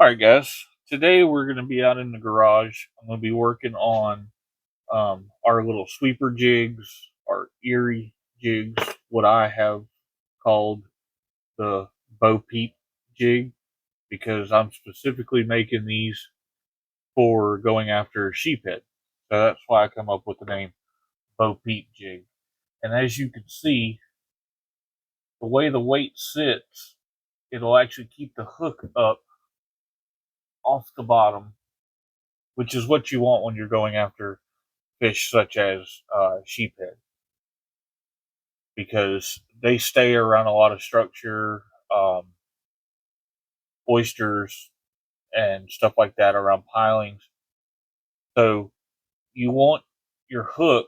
Alright guys, today we're going to be out in the garage. I'm going to be working on our little sweeper jigs, our Erie jigs, what I have called the Bo Peep Jig, because I'm specifically making these for going after sheephead. So that's why I come up with the name Bo Peep Jig. And as you can see, the way the weight sits, it'll actually keep the hook up off the bottom, which is what you want when you're going after fish such as sheephead, because they stay around a lot of structure, oysters, and stuff like that around pilings. So you want your hook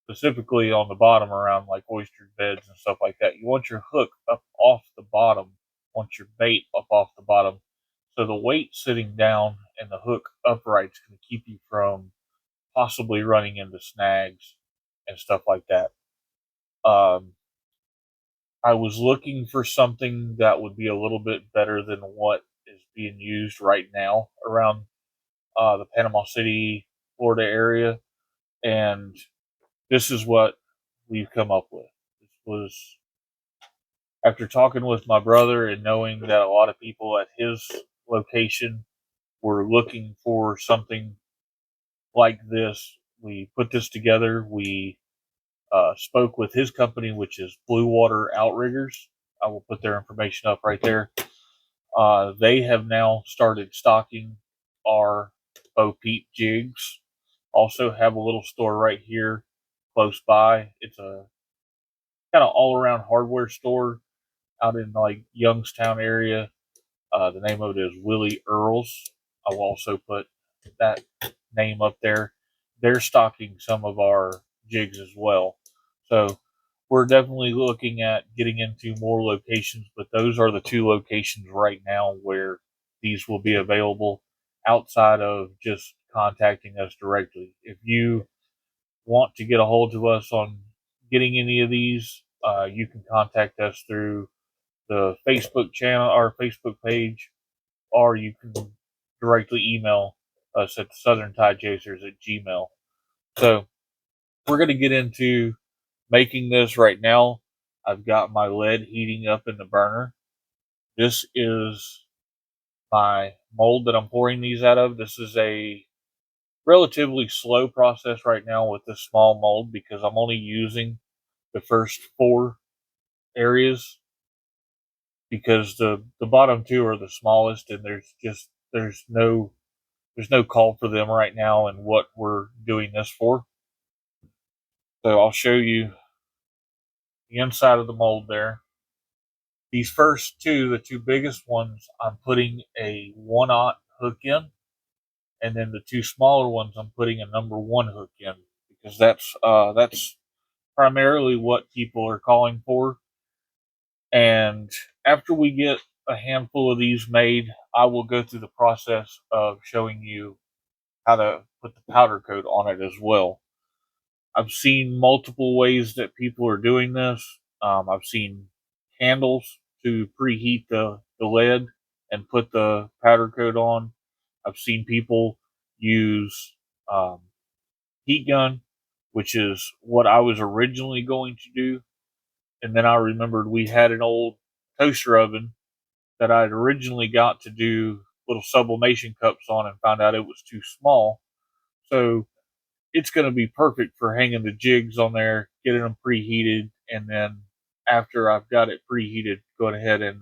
specifically on the bottom around like oyster beds and stuff like that. You want your hook up off the bottom, want your bait up off the bottom. So the weight sitting down and the hook upright is going to keep you from possibly running into snags and stuff like that. Um, I was looking for something that would be a little bit better than what is being used right now around the Panama City, Florida area, and this is what we've come up with. This was after talking with my brother and knowing that a lot of people at his location were looking for something like this. We put this together. We spoke with his company, which is Blue Water Outriggers. I will put their information up right there. They have now started stocking our Bo Peep jigs. Also have a little store right here close by. It's a kind of all around hardware store out in like Youngstown area. The name of it is Willie Earls. I will also put that name up there. They're stocking some of our jigs as well. So we're definitely looking at getting into more locations, but those are the two locations right now where these will be available outside of just contacting us directly. If you want to get a hold of us on getting any of these, you can contact us through the Facebook channel, our Facebook page, or you can directly email us at southerntiechasers@gmail. So we're going to get into making this right now. I've got my lead heating up in the burner. This is my mold that I'm pouring these out of. This is a relatively slow process right now with this small mold because I'm only using the first four areas, because the bottom two are the smallest, and there's no call for them right now and what we're doing this for. So I'll show you the inside of the mold there. These first two, the two biggest ones, I'm putting a 1/0 hook in, and then the two smaller ones I'm putting a number 1 hook in, because that's primarily what people are calling for. And after we get a handful of these made, I will go through the process of showing you how to put the powder coat on it as well. I've seen multiple ways that people are doing this. I've seen candles to preheat the lead and put the powder coat on. I've seen people use um, heat gun, which is what I was originally going to do. And then I remembered we had an old toaster oven that I'd originally got to do little sublimation cups on, and found out it was too small. So it's going to be perfect for hanging the jigs on there, getting them preheated, and then after I've got it preheated, going ahead and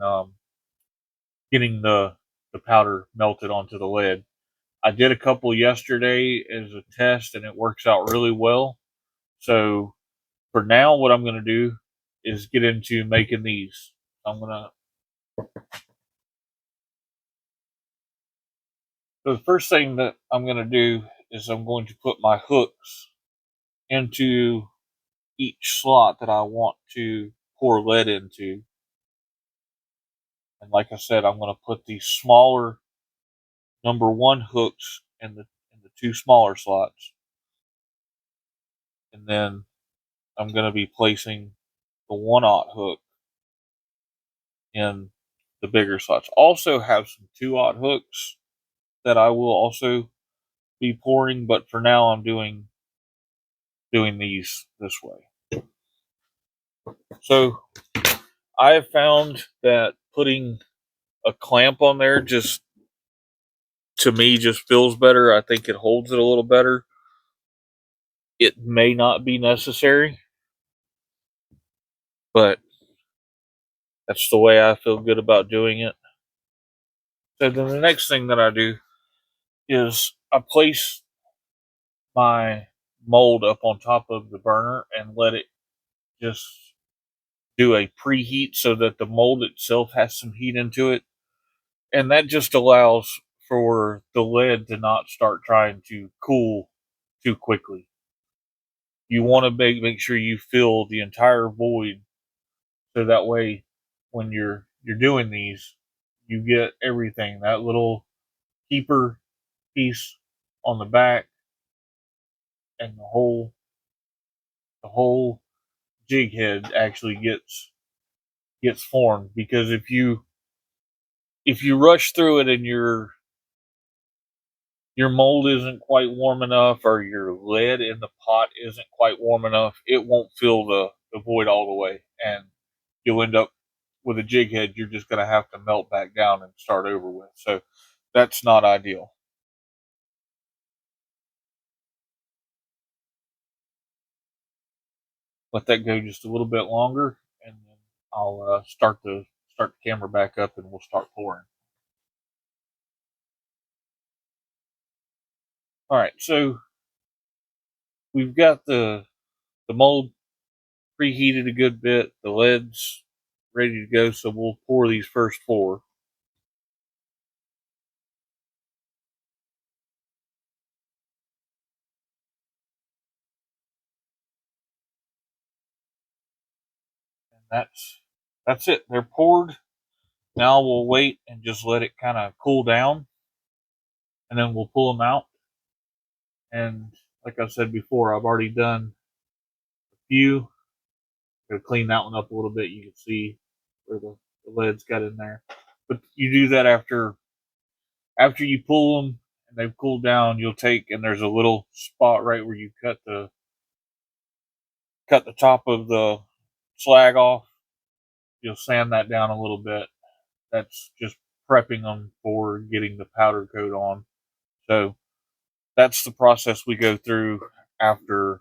getting the powder melted onto the lead. I did a couple yesterday as a test, and it works out really well. So for now, what I'm going to do is get into making these. I'm going to. So the first thing that I'm going to do is I'm going to put my hooks into each slot that I want to pour lead into. And like I said, I'm going to put these smaller number 1 hooks in the two smaller slots. And then I'm going to be placing the 1/0 hook in the bigger slots. Also have some 2/0 hooks that I will also be pouring, but for now I'm doing these this way. So I have found that putting a clamp on there just, to me, just feels better. I think it holds it a little better. It may not be necessary, but that's the way I feel good about doing it. So then the next thing that I do is I place my mold up on top of the burner and let it just do a preheat so that the mold itself has some heat into it. And that just allows for the lead to not start trying to cool too quickly. You want to make sure you fill the entire void, so that way when you're doing these, you get everything. That little keeper piece on the back and the whole jig head actually gets formed, because if you rush through it and your mold isn't quite warm enough, or your lead in the pot isn't quite warm enough, it won't fill the void all the way, and you'll end up with a jig head you're just going to have to melt back down and start over with. So that's not ideal. Let that go just a little bit longer, and then I'll start the camera back up, and we'll start pouring. All right, so we've got the mold preheated a good bit. The lead's ready to go, so we'll pour these first 4. And that's it. They're poured. Now we'll wait and just let it kind of cool down, and then we'll pull them out. And like I said before, I've already done a few. Gonna clean that one up a little bit. You can see where the lead's got in there. But you do that after you pull them and they've cooled down. You'll take, and there's a little spot right where you cut the top of the slag off. You'll sand that down a little bit. That's just prepping them for getting the powder coat on. So that's the process we go through after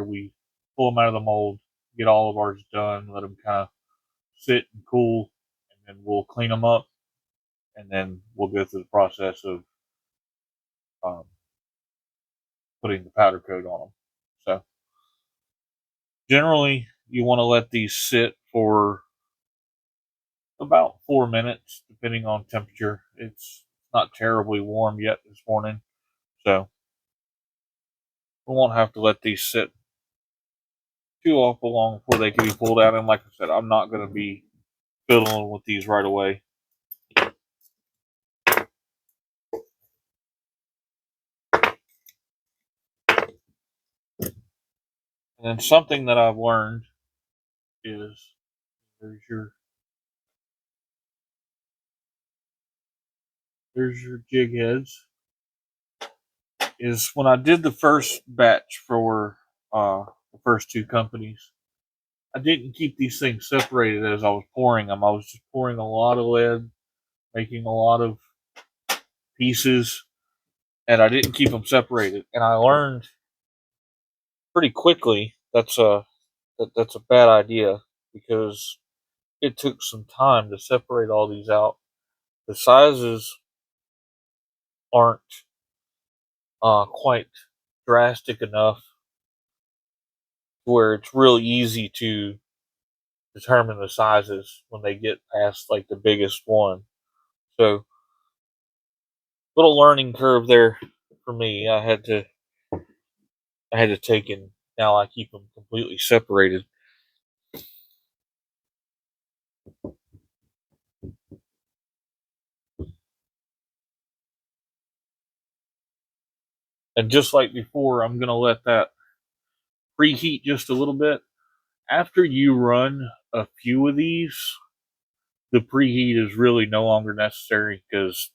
we pull them out of the mold, get all of ours done, let them kind of sit and cool, and then we'll clean them up, and then we'll go through the process of um, putting the powder coat on them. So generally, you want to let these sit for about 4 minutes, depending on temperature. It's not terribly warm yet this morning, so we won't have to let these sit too awful long before they can be pulled out. And like I said, I'm not going to be fiddling with these right away. And then something that I've learned is, there's your jig heads. Is when I did the first batch for the first 2 companies, I didn't keep these things separated as I was pouring them. I was just pouring a lot of lead, making a lot of pieces, and I didn't keep them separated. And I learned pretty quickly that's a bad idea, because it took some time to separate all these out. The sizes aren't quite drastic enough where it's real easy to determine the sizes when they get past like the biggest one. So, little learning curve there for me. I had to take, and now I keep them completely separated. And just like before, I'm gonna let that preheat just a little bit. After you run a few of these, the preheat is really no longer necessary because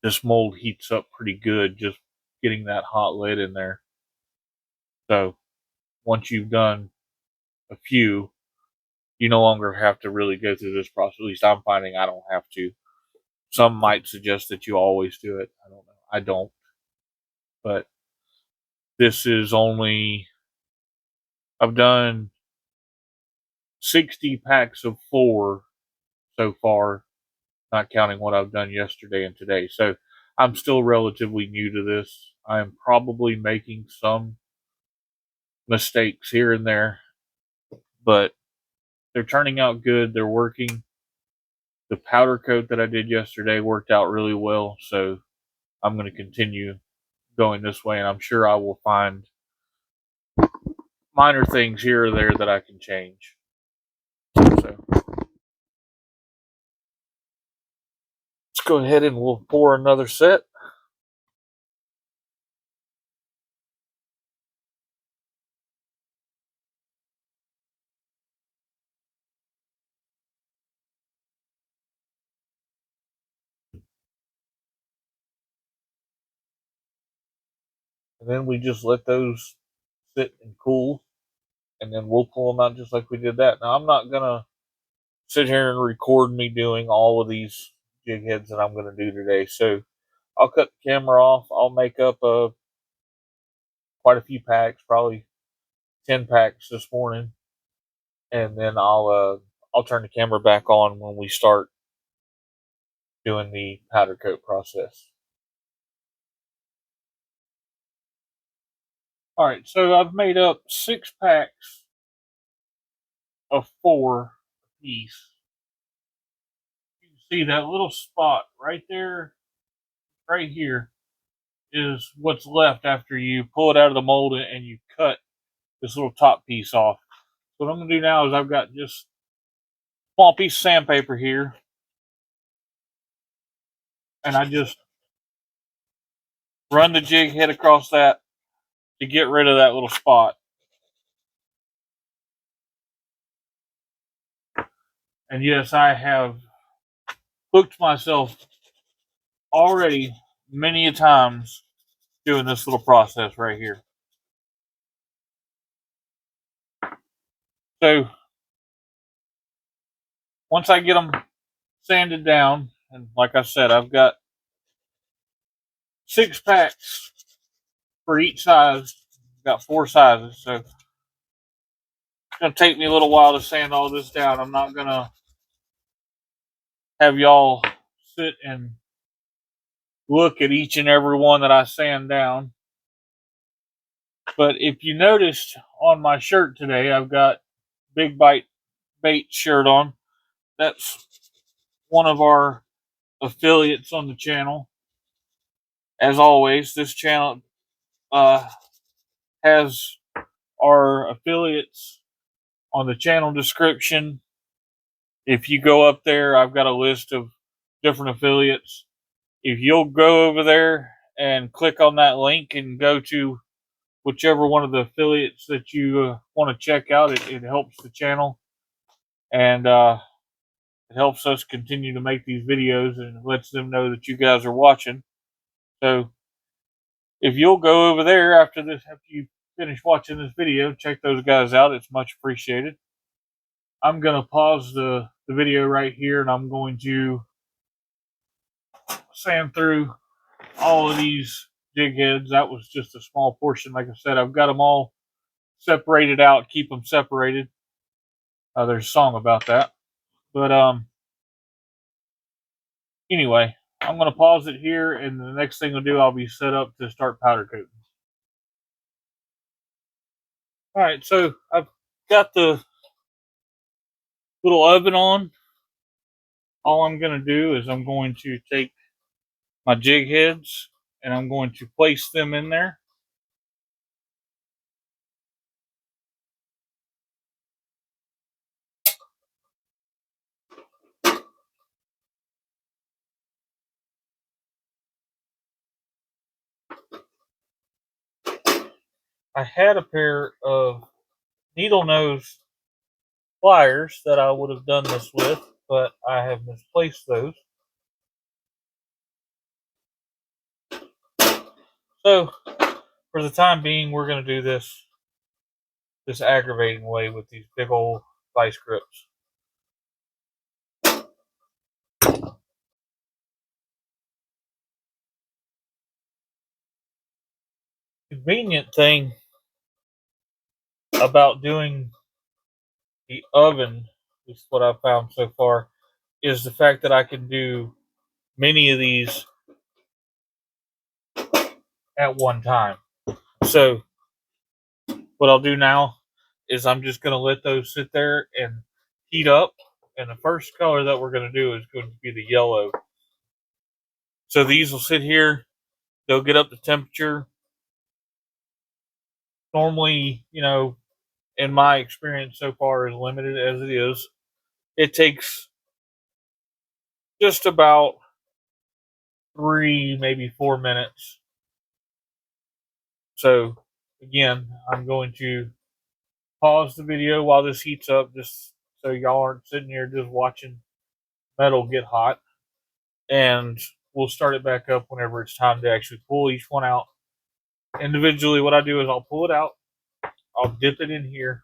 this mold heats up pretty good just getting that hot lid in there. So once you've done a few, you no longer have to really go through this process. At least I'm finding I don't have to. Some might suggest that you always do it. I don't know. I don't. But this is only, I've done 60 packs of 4 so far, not counting what I've done yesterday and today. So I'm still relatively new to this. I am probably making some mistakes here and there, but they're turning out good. They're working. The powder coat that I did yesterday worked out really well, so I'm going to continue going this way, and I'm sure I will find minor things here or there that I can change. So let's go ahead and we'll pour another set. And then we just let those sit and cool, and then we'll pull them out just like we did that. Now, I'm not going to sit here and record me doing all of these jig heads that I'm going to do today. So I'll cut the camera off. I'll make up quite a few packs, probably 10 packs this morning, and then I'll turn the camera back on when we start doing the powder coat process. All right, so I've made up 6 packs of 4 apiece. You can see that little spot right there, right here, is what's left after you pull it out of the mold and you cut this little top piece off. So what I'm going to do now is I've got just a small piece of sandpaper here, and I just run the jig head across that to get rid of that little spot. And yes, I have hooked myself already many a times doing this little process right here. So once I get them sanded down, and like I said, I've got 6 packs for each size. I've got 4 sizes, so it's going to take me a little while to sand all this down. I'm not going to have y'all sit and look at each and every one that I sand down. But if you noticed on my shirt today, I've got Big Bite Bait shirt on. That's one of our affiliates on the channel. As always, this channel has our affiliates on the channel description. If you go up there, I've got a list of different affiliates. If you'll go over there and click on that link and go to whichever one of the affiliates that you want to check out, it helps the channel, and it helps us continue to make these videos and lets them know that you guys are watching. So if you'll go over there after you finish watching this video, check those guys out. It's much appreciated. I'm going to pause the video right here, and I'm going to sand through all of these jig heads. That was just a small portion. Like I said, I've got them all separated out, keep them separated. There's a song about that. But anyway, I'm going to pause it here, and the next thing I'll do, I'll be set up to start powder coating. All right, so I've got the little oven on. All I'm going to do is I'm going to take my jig heads and I'm going to place them in there. I had a pair of needle nose pliers that I would have done this with, but I have misplaced those. So for the time being, we're going to do this aggravating way with these big old vice grips. Convenient thing about doing the oven, is what I've found so far, is the fact that I can do many of these at one time. So what I'll do now is I'm just going to let those sit there and heat up. And the first color that we're going to do is going to be the yellow. So these will sit here. They'll get up to temperature. Normally, in my experience so far, as limited as it is, it takes just about 3, maybe 4 minutes. So again, I'm going to pause the video while this heats up, just so y'all aren't sitting here just watching metal get hot. And we'll start it back up whenever it's time to actually pull each one out individually. What I do is I'll pull it out, I'll dip it in here,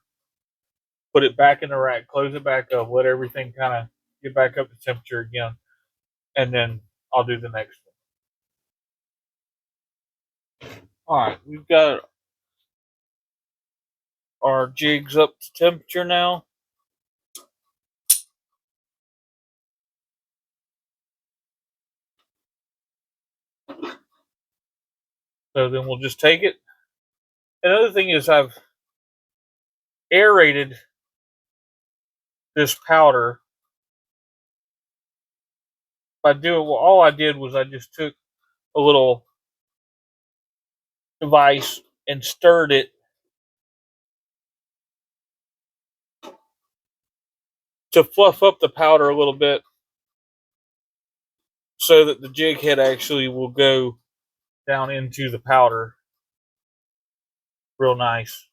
put it back in the rack, close it back up, let everything kind of get back up to temperature again, and then I'll do the next one. All right, we've got our jigs up to temperature now. So then we'll just take it. Another thing is I've aerated this powder by doing, well, all I did was I just took a little device and stirred it to fluff up the powder a little bit so that the jig head actually will go down into the powder real nice.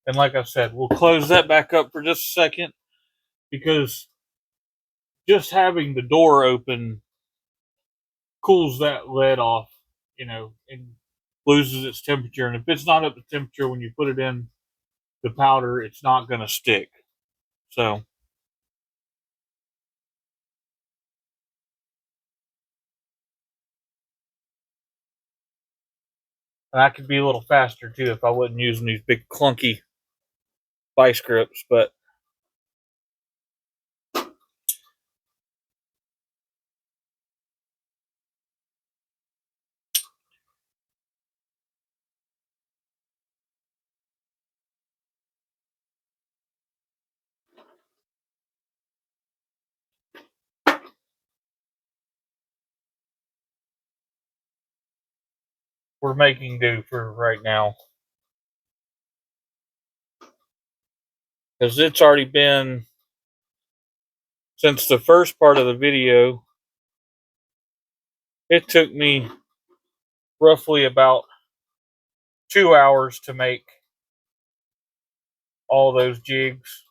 And like I said, we'll close that back up for just a second, because just having the door open cools that lead off, and loses its temperature. And if it's not up to temperature when you put it in the powder, it's not going to stick. So, and I could be a little faster too if I wasn't using these big clunky vice grips, but we're making do for right now. Because it's already been, since the first part of the video, it took me roughly about 2 hours to make all those jigs.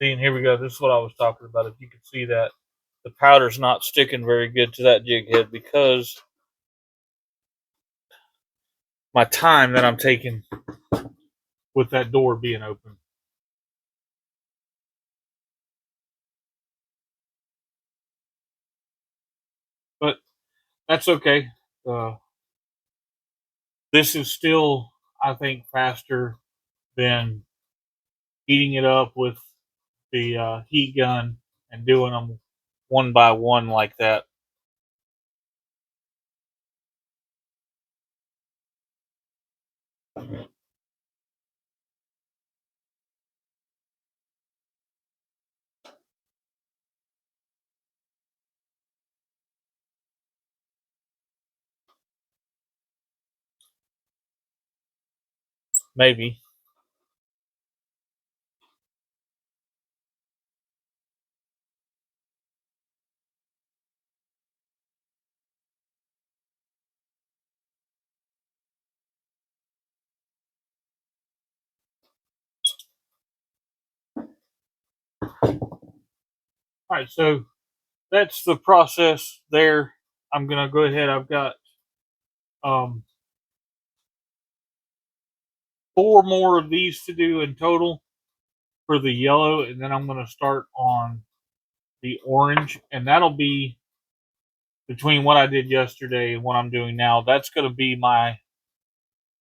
See, and here we go. This is what I was talking about. If you can see that, the powder's not sticking very good to that jig head because my time that I'm taking with that door being open. But that's okay. This is still, I think, faster than heating it up with the heat gun and doing them one by one like that. Maybe. Alright, so that's the process there. I'm gonna go ahead. I've got 4 more of these to do in total for the yellow, and then I'm gonna start on the orange, and that'll be between what I did yesterday and what I'm doing now. That's gonna be my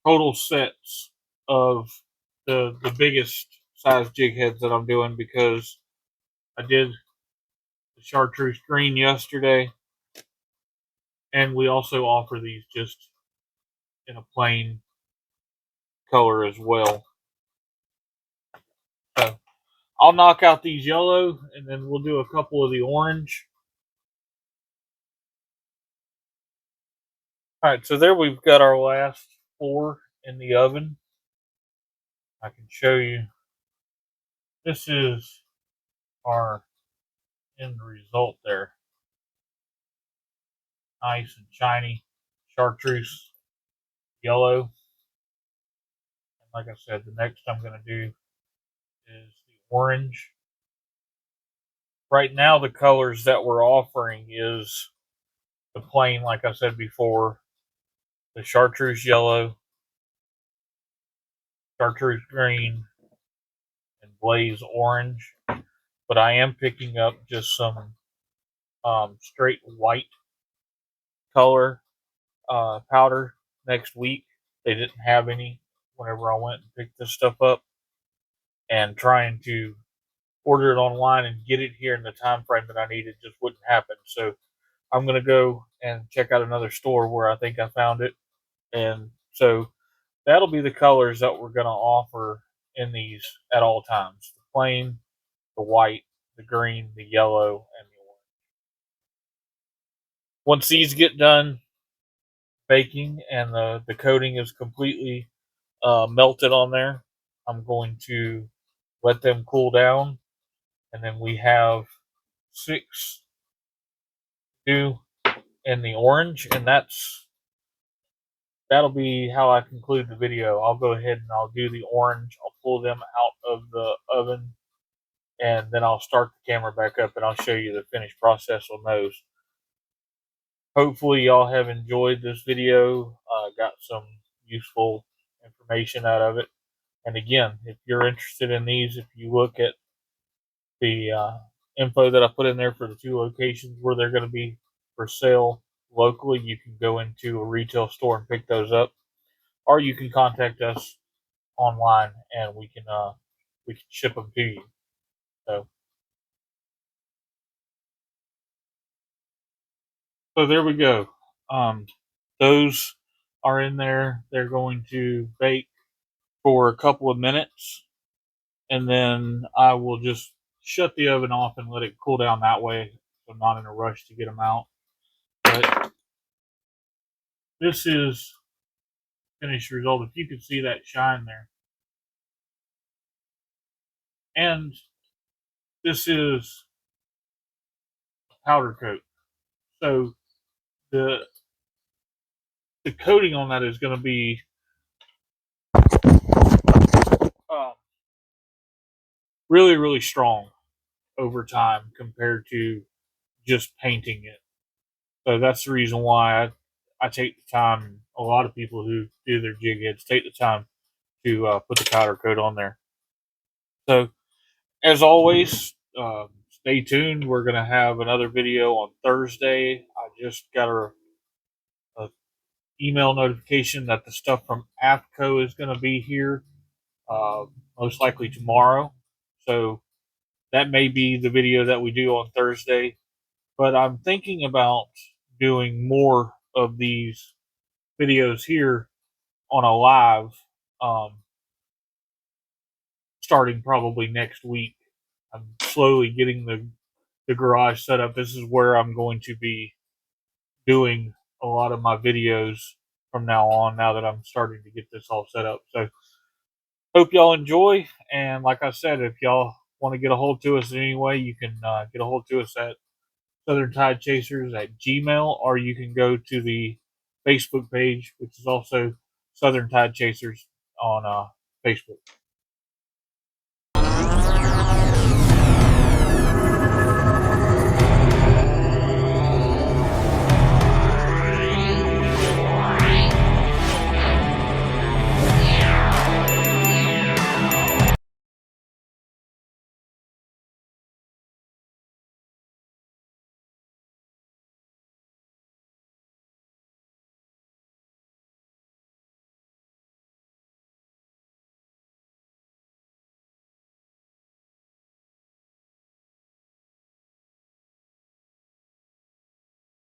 total sets of the biggest size jig heads that I'm doing, because I did the chartreuse green yesterday, and we also offer these just in a plain color as well. So I'll knock out these yellow, and then we'll do a couple of the orange. Alright, so there we've got our last 4 in the oven. I can show you. This is our end result there. Nice and shiny chartreuse yellow. And like I said, the next I'm going to do is the orange. Right now, the colors that we're offering is the plain, like I said before, the chartreuse yellow, chartreuse green, and blaze orange. But I am picking up just some straight white color powder next week. They didn't have any whenever I went and picked this stuff up, and trying to order it online and get it here in the time frame that I needed just wouldn't happen. So I'm going to go and check out another store where I think I found it. And so that'll be the colors that we're going to offer in these at all times: the plain, the white, the green, the yellow, and the orange. Once these get done baking and the coating is completely melted on there, I'm going to let them cool down, and then we have 6 do in the orange, and that'll be how I conclude the video. I'll go ahead and I'll do the orange. I'll pull them out of the oven, and then I'll start the camera back up and I'll show you the finished process on those. Hopefully y'all have enjoyed this video, got some useful information out of it. And again, if you're interested in these, if you look at the info that I put in there for the 2 locations where they're going to be for sale locally, you can go into a retail store and pick those up, or you can contact us online and we can ship them to you. So there we go. Those are in there. They're going to bake for a couple of minutes, and then I will just shut the oven off and let it cool down that way. So I'm not in a rush to get them out. But this is finished result. If you can see that shine there. And this is powder coat. So the coating on that is going to be really, really strong over time compared to just painting it. So that's the reason why I take the time. A lot of people who do their jig heads take the time to put the powder coat on there. So as always, stay tuned. We're going to have another video on Thursday. I just got a email notification that the stuff from AFCO is going to be here, most likely tomorrow. So that may be the video that we do on Thursday. But I'm thinking about doing more of these videos here on a live, starting probably next week. I'm slowly getting the garage set up. This is where I'm going to be doing a lot of my videos from now on, now that I'm starting to get this all set up. So hope y'all enjoy. And like I said, if y'all want to get a hold to us in any way, you can get a hold to us at Southern Tide Chasers at Gmail, or you can go to the Facebook page, which is also Southern Tide Chasers on Facebook.